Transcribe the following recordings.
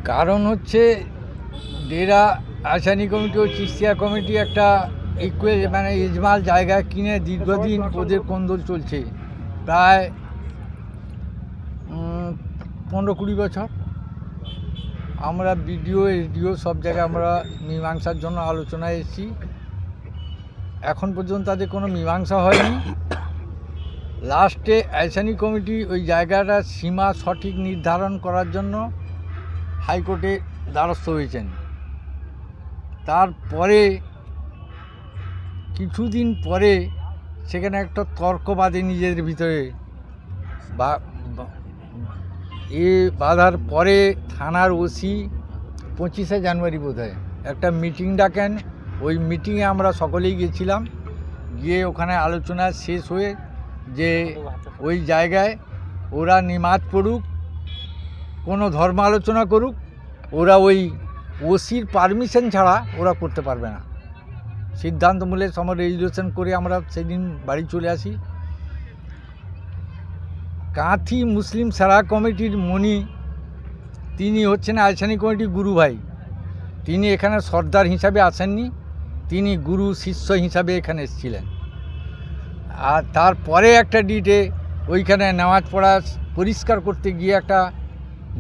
কারণ হচ্ছে ডেরা আসানি কমিটি ও চিস্তিয়া কমিটি একটা মানে ইজমাল জায়গা কিনে দীর্ঘদিন ওদের কোন্দল চলছে, প্রায় 15-20 বছর। আমরা বিডিও এসডিও সব জায়গায় আমরা মীমাংসার জন্য আলোচনায় এসেছি, এখন পর্যন্ত তাদের কোনো মীমাংসা হয়নি। লাস্টে আসানি কমিটি ওই জায়গাটার সীমা সঠিক নির্ধারণ করার জন্য হাইকোর্টে দ্বারস্থ হয়েছেন। তারপরে কিছুদিন পরে সেখানে একটা তর্ক বাঁধে নিজেদের ভিতরে, বাঁধার পরে থানার ওসি 25শে জানুয়ারি বোধহয় একটা মিটিং ডাকেন। ওই মিটিংয়ে আমরা সকলেই গেছিলাম, গিয়ে ওখানে আলোচনা শেষ হয়ে যে ওই জায়গায় ওরা নিমাজ পড়ুক, কোনো ধর্ম আলোচনা করুক, ওরা ওই ওসির পারমিশন ছাড়া ওরা করতে পারবে না। সিদ্ধান্তমূলক সময় রেজুলেশন করে আমরা সেদিন বাড়ি চলে আসি। কাঁথি মুসলিম সারা কমিটির মনি, তিনি হচ্ছেন আসানি কমিটির গুরু ভাই। তিনি এখানে সর্দার হিসাবে আসেননি, তিনি গুরু শিষ্য হিসাবে এখানে এসেছিলেন। আর তারপরে একটা ডিটে ওইখানে নামাজ পড়া পরিষ্কার করতে গিয়ে একটা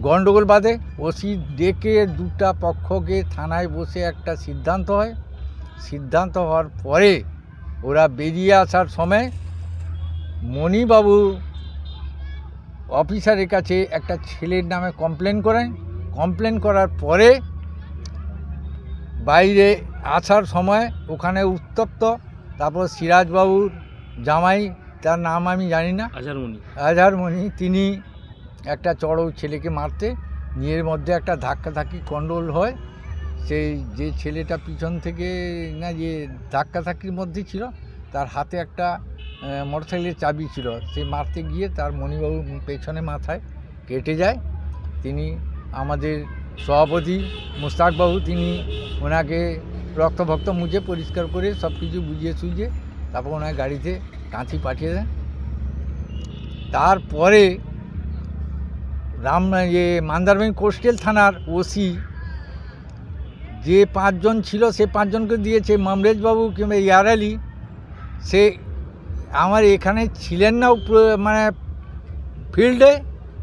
গণ্ডগোল বাঁধে। ওসি ডেকে দুটা পক্ষকে থানায় বসে একটা সিদ্ধান্ত হয়। সিদ্ধান্ত হওয়ার পরে ওরা বেরিয়ে আসার সময় মণিবাবু অফিসারের কাছে একটা ছেলের নামে কমপ্লেন করেন। কমপ্লেন করার পরে বাইরে আসার সময় ওখানে উত্তপ্ত। তারপর সিরাজবাবুর জামাই, তার নাম আমি জানি না, আজহারমণি, তিনি একটা চড়ো ছেলেকে মারতে নিজের মধ্যে একটা ধাক্কাধাক্কি গন্ডগোল হয়। সেই যে ছেলেটা পিছন থেকে না যে ধাক্কাধাক্কির মধ্যে ছিল, তার হাতে একটা মোটরসাইকেলের চাবি ছিল, সে মারতে গিয়ে তার মণিবাবু পেছনে মাথায় কেটে যায়। তিনি আমাদের সভাপতি মুস্তাকবাবু, তিনি ওনাকে রক্তভক্ত মুছে পরিষ্কার করে সব কিছু বুঝিয়ে সুঝিয়ে তারপর ওনার গাড়িতে কাঁথি পাঠিয়ে দেন। তারপরে মান্দারবাড়ি কোস্টাল থানার ওসি যে 5 জন ছিল, সে 5 জনকে দিয়েছে। মমরেজবাবু কিংবা ইয়ার আলী, সে আমার এখানে ছিলেন না মানে ফিল্ডে,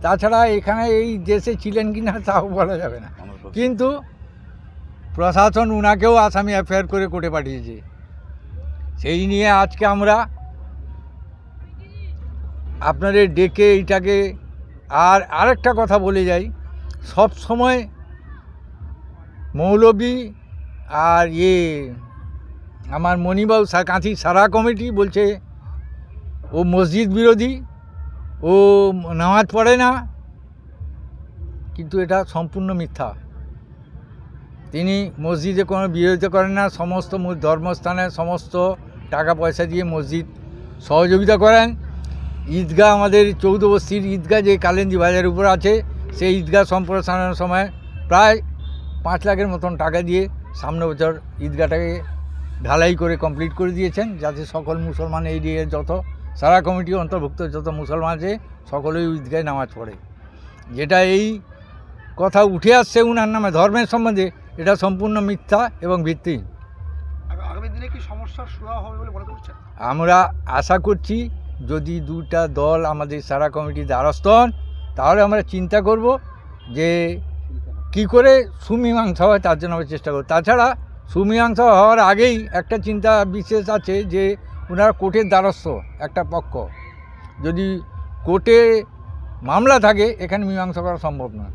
তাছাড়া এখানে এই দেশে ছিলেন কি না তাও বলা যাবে না, কিন্তু প্রশাসন উনাকেও আসামি এফআইআর করে কোর্টে পাঠিয়েছে। সেই নিয়ে আজকে আমরা আপনাদের ডেকে এইটাকে আরেকটা কথা বলে যাই, সব সময় মৌলবী আর আমার মণিবাবু কাঁথি সারা কমিটি বলছে ও মসজিদ বিরোধী, ও নামাজ পড়ে না, কিন্তু এটা সম্পূর্ণ মিথ্যা। তিনি মসজিদে কোনো বিরোধিতা করেন না, সমস্ত ধর্মস্থানে সমস্ত টাকা পয়সা দিয়ে মসজিদ সহযোগিতা করেন। ঈদগাহ, আমাদের 14 বস্তির ঈদগাহ যে কালেন্দি বাজারের উপর আছে, সেই ঈদগাহ সম্প্রসারণের সময় প্রায় 5 লাখের মতন টাকা দিয়ে সামনে বছর ঈদগাহটাকে ঢালাই করে কমপ্লিট করে দিয়েছেন, যাতে সকল মুসলমান এরিয়ার যত সারা কমিটি অন্তর্ভুক্ত যত মুসলমান আছে সকলেই ঈদগাহে নামাজ পড়ে। যেটা এই কথা উঠে আসছে উনার নামে ধর্মের সম্বন্ধে, এটা সম্পূর্ণ মিথ্যা এবং ভিত্তিহীন। আগামী দিনে কি সমস্যার সুরাহা হবে বলে মনে করছেন? আমরা আশা করছি যদি দুটা দল আমাদের সারা কমিটির দ্বারস্থ হন, তাহলে আমরা চিন্তা করব যে কি করে সুমীমাংসা হয়, তার জন্য আমরা চেষ্টা করব। তাছাড়া সুমীমাংসা হওয়ার আগেই একটা চিন্তা বিশেষ আছে যে ওনারা কোর্টের দ্বারস্থ একটা পক্ষ, যদি কোর্টে মামলা থাকে এখানে মীমাংসা করা সম্ভব নয়।